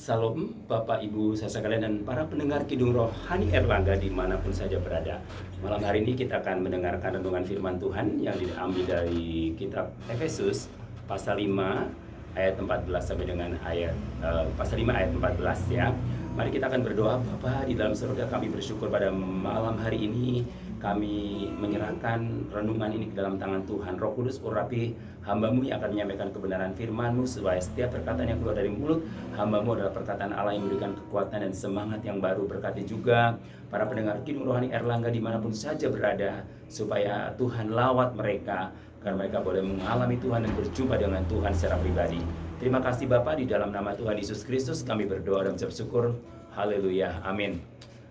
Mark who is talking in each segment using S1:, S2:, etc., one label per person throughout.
S1: Salam Bapak Ibu saya sekalian dan para pendengar Kidung Rohani Erlangga dimanapun saja berada. Malam hari ini kita akan mendengarkan renungan firman Tuhan yang diambil dari kitab Efesus pasal 5 ayat 14 sampai dengan pasal 5 ayat 14 ya. Mari kita akan berdoa. Bapa di dalam surga, kami bersyukur pada malam hari ini kami menyerahkan renungan ini ke dalam tangan Tuhan. Roh Kudus, urapi hamba-Mu yang akan menyampaikan kebenaran firman-Mu, supaya setiap perkataan yang keluar dari mulut hamba-Mu adalah perkataan Allah yang memberikan kekuatan dan semangat yang baru. Berkati juga para pendengar Kidung Rohani Erlangga dimanapun saja berada, supaya Tuhan lawat mereka, agar mereka boleh mengalami Tuhan dan berjumpa dengan Tuhan secara pribadi. Terima kasih Bapa, di dalam nama Tuhan Yesus Kristus kami berdoa dan mengucap syukur. Haleluya, amin.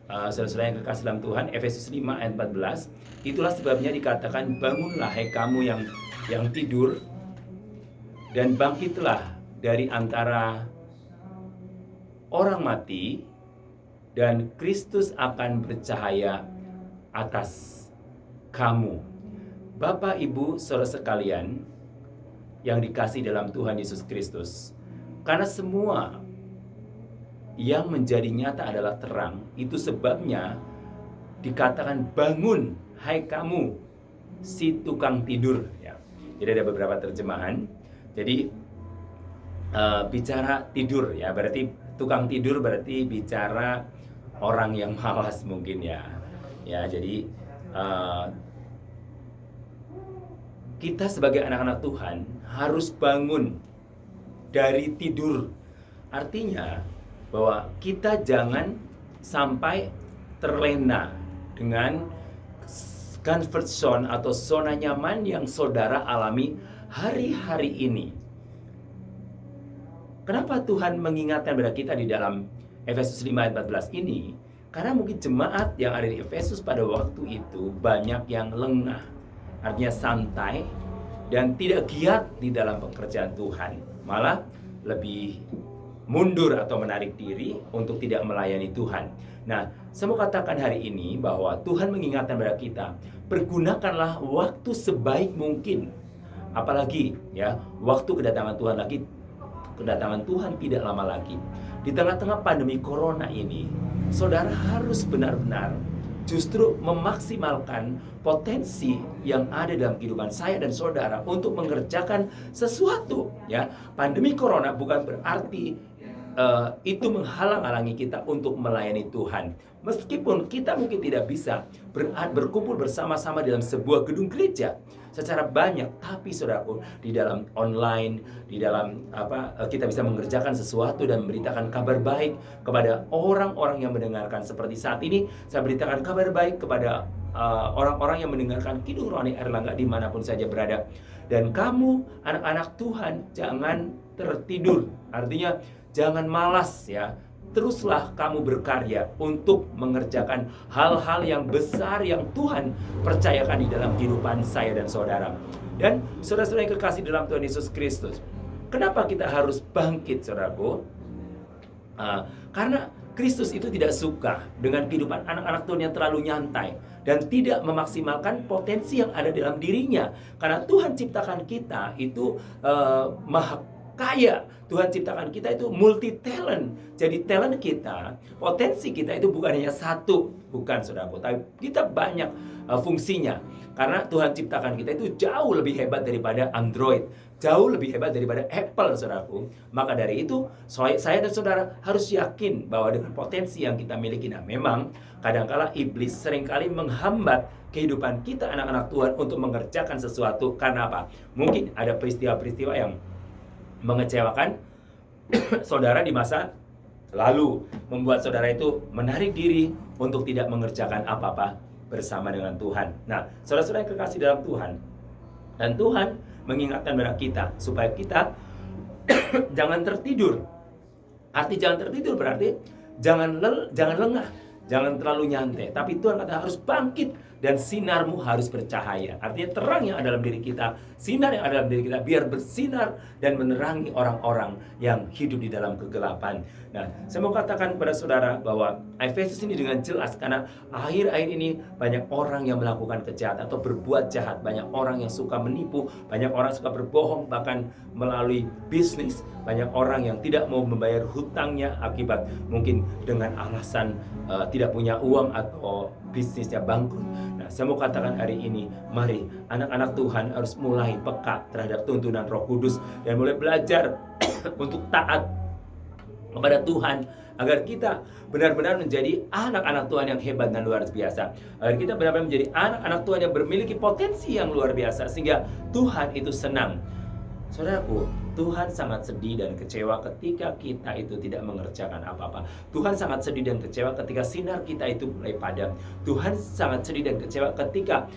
S1: Saudara-saudara yang kekasih dalam Tuhan, Efesus 5 ayat 14, itulah sebabnya dikatakan, bangunlah hai kamu yang tidur, dan bangkitlah dari antara orang mati, dan Kristus akan bercahaya atas kamu. Bapak, Ibu, saudara sekalian yang dikasih dalam Tuhan Yesus Kristus, karena semua yang menjadi nyata adalah terang, itu sebabnya dikatakan, bangun hai kamu si tukang tidur ya. Jadi ada beberapa terjemahan. Jadi bicara tidur ya, berarti tukang tidur berarti bicara orang yang malas mungkin ya. Ya, jadi kita sebagai anak-anak Tuhan harus bangun dari tidur. Artinya bahwa kita jangan sampai terlena dengan comfort zone atau zona nyaman yang saudara alami hari-hari ini. Kenapa Tuhan mengingatkan kepada kita di dalam Efesus 5 ayat 14 ini? Karena mungkin jemaat yang ada di Efesus pada waktu itu banyak yang lengah, artinya santai dan tidak giat di dalam pekerjaan Tuhan, malah lebih mundur atau menarik diri untuk tidak melayani Tuhan. Nah, saya mau katakan hari ini bahwa Tuhan mengingatkan kepada kita, pergunakanlah waktu sebaik mungkin. Apalagi ya, waktu kedatangan Tuhan tidak lama lagi. Di tengah-tengah pandemi corona ini, saudara harus benar-benar justru memaksimalkan potensi yang ada dalam kehidupan saya dan saudara untuk mengerjakan sesuatu ya. Pandemi corona bukan berarti itu menghalang-halangi kita untuk melayani Tuhan. Meskipun kita mungkin tidak bisa berkumpul bersama-sama dalam sebuah gedung gereja secara banyak, tapi saudaraku, di dalam online, di dalam kita bisa mengerjakan sesuatu dan memberitakan kabar baik kepada orang-orang yang mendengarkan. Seperti saat ini saya beritakan kabar baik kepada orang-orang yang mendengarkan Kidung Rohani Erlangga dimanapun saja berada. Dan kamu anak-anak Tuhan jangan tertidur, artinya jangan malas ya. Teruslah kamu berkarya untuk mengerjakan hal-hal yang besar yang Tuhan percayakan di dalam kehidupan saya dan saudara. Dan saudara-saudara yang kekasih dalam Tuhan Yesus Kristus, kenapa kita harus bangkit, saudaraku? Karena Kristus itu tidak suka dengan kehidupan anak-anak Tuhan yang terlalu nyantai dan tidak memaksimalkan potensi yang ada dalam dirinya. Karena Tuhan ciptakan kita itu maha kaya. Tuhan ciptakan kita itu multi talent. Jadi talent kita, potensi kita itu bukan hanya satu, bukan saudaraku, tapi kita banyak fungsinya. Karena Tuhan ciptakan kita itu jauh lebih hebat daripada Android, jauh lebih hebat daripada Apple, saudaraku. Maka dari itu, saya dan saudara harus yakin bahwa dengan potensi yang kita miliki, nah memang kadangkala iblis seringkali menghambat kehidupan kita anak-anak Tuhan untuk mengerjakan sesuatu. Karena apa? Mungkin ada peristiwa-peristiwa yang mengecewakan saudara di masa lalu, membuat saudara itu menarik diri untuk tidak mengerjakan apa-apa bersama dengan Tuhan. Nah, saudara-saudara yang kekasih dalam Tuhan, dan Tuhan mengingatkan kepada kita supaya kita jangan tertidur. Arti jangan tertidur berarti jangan lengah, jangan terlalu nyantai. Tapi Tuhan kata harus bangkit dan sinarmu harus bercahaya. Artinya terang yang ada dalam diri kita, sinar yang ada dalam diri kita biar bersinar dan menerangi orang-orang yang hidup di dalam kegelapan. Nah, saya mau katakan kepada saudara bahwa Efesus ini dengan jelas, karena akhir-akhir ini banyak orang yang melakukan kejahatan atau berbuat jahat, banyak orang yang suka menipu, banyak orang suka berbohong bahkan melalui bisnis, banyak orang yang tidak mau membayar hutangnya akibat mungkin dengan alasan tidak punya uang atau bisnisnya bangkrut. Nah, saya mau katakan hari ini, mari anak-anak Tuhan harus mulai peka terhadap tuntunan Roh Kudus dan mulai belajar untuk taat kepada Tuhan, agar kita benar-benar menjadi anak-anak Tuhan yang hebat dan luar biasa. Agar kita benar-benar menjadi anak-anak Tuhan yang memiliki potensi yang luar biasa, sehingga Tuhan itu senang. Saudaraku, Tuhan sangat sedih dan kecewa ketika kita itu tidak mengerjakan apa-apa. Tuhan sangat sedih dan kecewa ketika sinar kita itu mulai padam. Tuhan sangat sedih dan kecewa ketika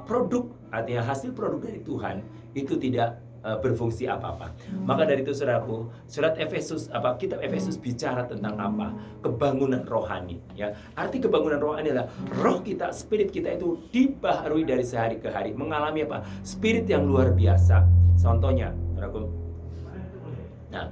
S1: produk, artinya hasil produk dari Tuhan itu tidak berfungsi apa-apa. Maka dari itu saudaraku, surat Efesus, kitab Efesus bicara tentang apa? Kebangunan rohani, ya. Arti kebangunan rohani adalah roh kita, spirit kita itu dibaharui dari sehari ke hari, mengalami apa? Spirit yang luar biasa. Contohnya, saudaraku. Nah,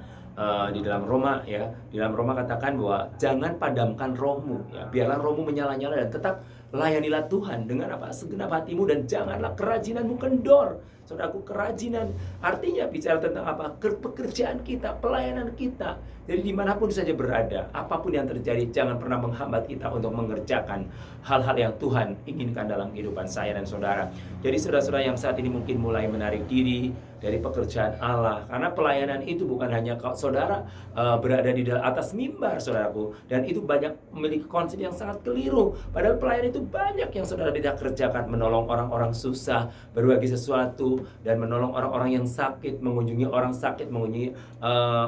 S1: di dalam Roma, ya, di dalam Roma katakan bahwa jangan padamkan rohmu, ya. Biarlah rohmu menyala-nyala dan tetap layanilah Tuhan dengan apa? Segenap hatimu, dan janganlah kerajinanmu kendor. Saudaraku, kerajinan artinya bicara tentang apa? Pekerjaan kita, pelayanan kita. Jadi dimanapun saja berada, apapun yang terjadi, jangan pernah menghambat kita untuk mengerjakan hal-hal yang Tuhan inginkan dalam kehidupan saya dan saudara. Jadi saudara-saudara yang saat ini mungkin mulai menarik diri dari pekerjaan Allah, karena pelayanan itu bukan hanya kalau saudara berada di atas mimbar, saudaraku, dan itu banyak memiliki konsep yang sangat keliru. Padahal pelayanan itu banyak yang saudara tidak kerjakan, menolong orang-orang susah, berbagi sesuatu, dan menolong orang-orang yang sakit, mengunjungi orang sakit, mengunjungi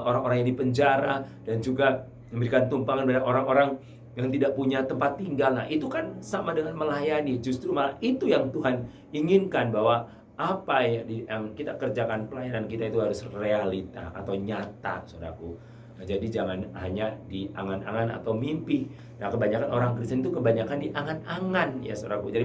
S1: orang-orang yang di penjara, dan juga memberikan tumpangan pada orang-orang yang tidak punya tempat tinggal. Nah, itu kan sama dengan melayani. Justru malah itu yang Tuhan inginkan, bahwa apa yang kita kerjakan, pelayanan kita itu harus realita atau nyata, saudaraku. Nah, jadi jangan hanya di angan-angan atau mimpi. Nah, kebanyakan orang Kristen itu kebanyakan di angan-angan, ya saudaraku. Jadi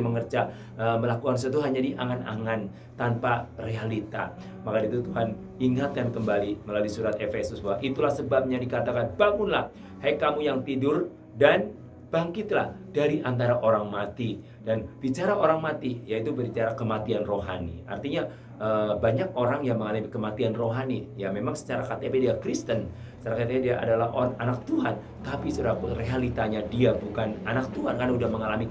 S1: melakukan sesuatu hanya di angan-angan tanpa realita. Maka itu Tuhan ingatkan kembali melalui surat Efesus bahwa itulah sebabnya dikatakan, bangunlah hai kamu yang tidur, dan bangkitlah dari antara orang mati. Dan bicara orang mati, yaitu berbicara kematian rohani. Artinya banyak orang yang mengalami kematian rohani. Ya memang secara KTP dia Kristen, secara KTP dia adalah anak Tuhan, tapi saudara, realitanya dia bukan anak Tuhan karena sudah mengalami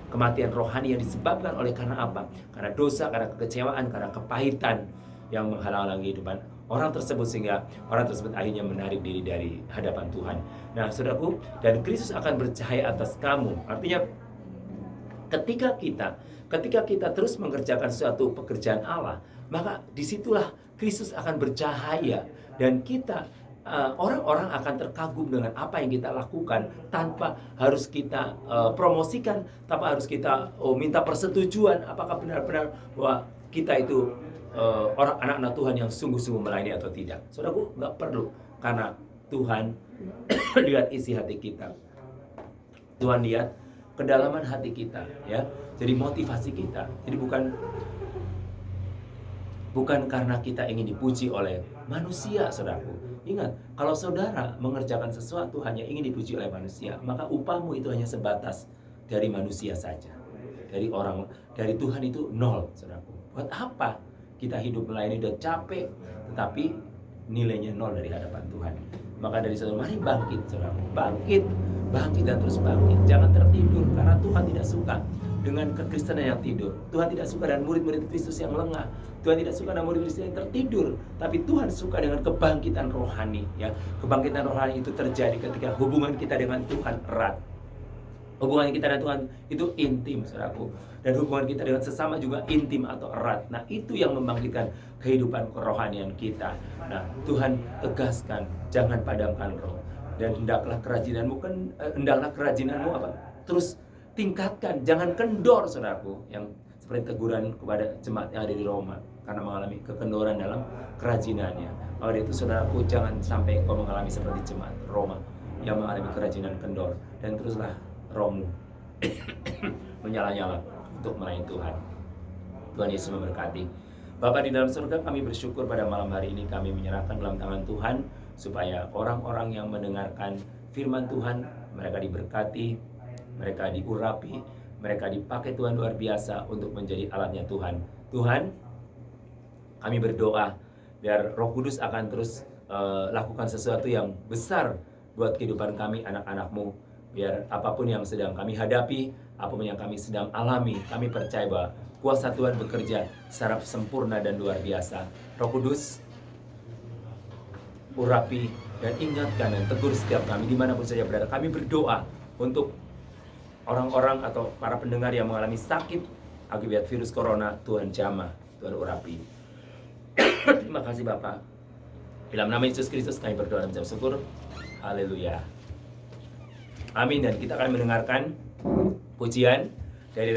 S1: kematian rohani yang disebabkan oleh karena apa? Karena dosa, karena kekecewaan, karena kepahitan yang menghalang-halangi kehidupan orang tersebut, sehingga orang tersebut akhirnya menarik diri dari hadapan Tuhan. Nah, saudaraku, dan Kristus akan bercahaya atas kamu. Artinya ketika kita terus mengerjakan suatu pekerjaan Allah, maka disitulah Kristus akan bercahaya, dan kita orang-orang akan terkagum dengan apa yang kita lakukan tanpa harus kita promosikan, tanpa harus kita minta persetujuan apakah benar-benar bahwa kita itu orang anak-anak Tuhan yang sungguh-sungguh melayani atau tidak. Saudaraku, nggak perlu, karena Tuhan lihat isi hati kita. Tuhan lihat kedalaman hati kita, ya. Jadi motivasi kita. Jadi bukan karena kita ingin dipuji oleh manusia, saudaraku. Ingat, kalau saudara mengerjakan sesuatu hanya ingin dipuji oleh manusia, maka upahmu itu hanya sebatas dari manusia saja. Dari Tuhan itu nol, saudaraku. Buat apa kita hidup melayani udah capek, tetapi nilainya nol dari hadapan Tuhan? Maka dari situ mari bangkit, saudara. Bangkit dan terus bangkit. Jangan tertidur, karena Tuhan tidak suka dengan kekristenan yang tidur. Tuhan tidak suka dengan murid-murid Kristus yang lengah. Tuhan tidak suka dengan murid Kristus yang tertidur. Tapi Tuhan suka dengan kebangkitan rohani, ya. Kebangkitan rohani itu terjadi ketika hubungan kita dengan Tuhan erat. Hubungan kita dengan Tuhan itu intim, saudaraku. Dan hubungan kita dengan sesama juga intim atau erat. Nah, itu yang membangkitkan kehidupan kerohanian kita. Nah, Tuhan tegaskan, jangan padamkan roh. Dan hendaklah kerajinanmu apa? Terus tingkatkan, jangan kendor, saudaraku. Yang seperti teguran kepada jemaat yang ada di Roma, karena mengalami kekendoran dalam kerajinannya. Maka itu, saudaraku, jangan sampai kau mengalami seperti jemaat Roma yang mengalami kerajinan kendor. Dan teruslah rohmu menyala-nyala untuk melayani Tuhan. Tuhan Yesus memberkati. Bapa di dalam surga, kami bersyukur pada malam hari ini kami menyerahkan dalam tangan Tuhan, supaya orang-orang yang mendengarkan firman Tuhan, mereka diberkati, mereka diurapi, mereka dipakai Tuhan luar biasa untuk menjadi alatnya Tuhan. Tuhan, kami berdoa biar Roh Kudus akan terus lakukan sesuatu yang besar buat kehidupan kami, anak-anak-Mu. Biar apapun yang sedang kami hadapi, apapun yang kami sedang alami, kami percaya bahwa kuasa Tuhan bekerja secara sempurna dan luar biasa. Roh Kudus, urapi dan ingatkan dan tegur setiap kami dimanapun saja berada. Kami berdoa untuk orang-orang atau para pendengar yang mengalami sakit akibat virus corona. Tuhan jamah, Tuhan urapi. Terima kasih Bapak. Dalam nama Yesus Kristus kami berdoa dan mengucap syukur. Haleluya. Amin. Dan kita akan mendengarkan pujian dari